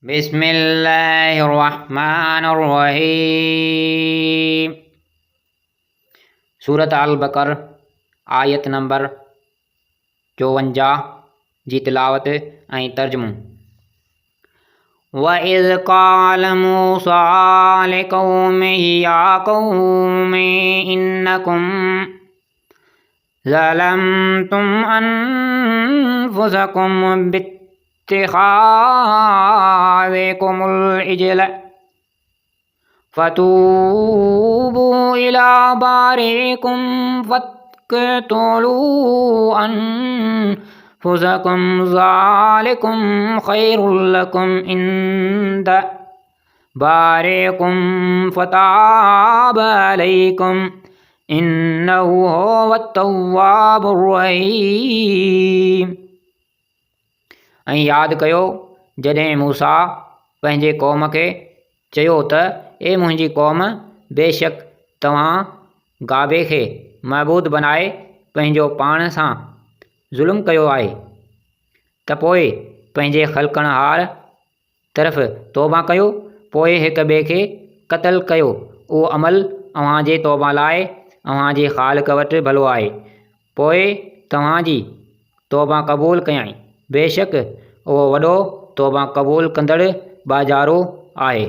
बिस्मिल्लाहिर्रहमानिर्रहीम। सूरत अल बकर आयत नंबर 54 जी तिलावत ऐं तर्जुमो। वइज़ क़ाल मूसा लिक़ौमिही या क़ौमि इन्नकुम ज़लमतुम अनफुसकुम बित्तिख़ाज़िकुमुल इज्ल फ़तूबू इला बारिकुम फ़क़्तुलू अनफुसकुम ज़ालिकुम ख़ैरुल लकुम इंद बारिकुम फ़ताब अलैकुम इन्नहु हुवत-तव्वाबुर रहीम। ऐं यादि कयो जॾहिं मूसा पंहिंजे क़ौम खे चयो त ए मुंहिंजी क़ौम, बेशक तव्हां गाबे खे महबूद बनाए पंहिंजो पाण सां ज़ुल्म कयो आहे, त पोइ पंहिंजे ख़लक़णहार तरफ़ तौबा कयो, पोइ हिक ॿिए खे क़त्ल कयो। उहो अमल अव्हां जे तौबा लाइ अव्हां जे ख़ालिक़ वटि भलो आहे, पोइ तव्हां जी तौबा क़बूल कयाईं। बेशक उहो वॾो तौबा क़बूल कंदड़ बाजारो आहे।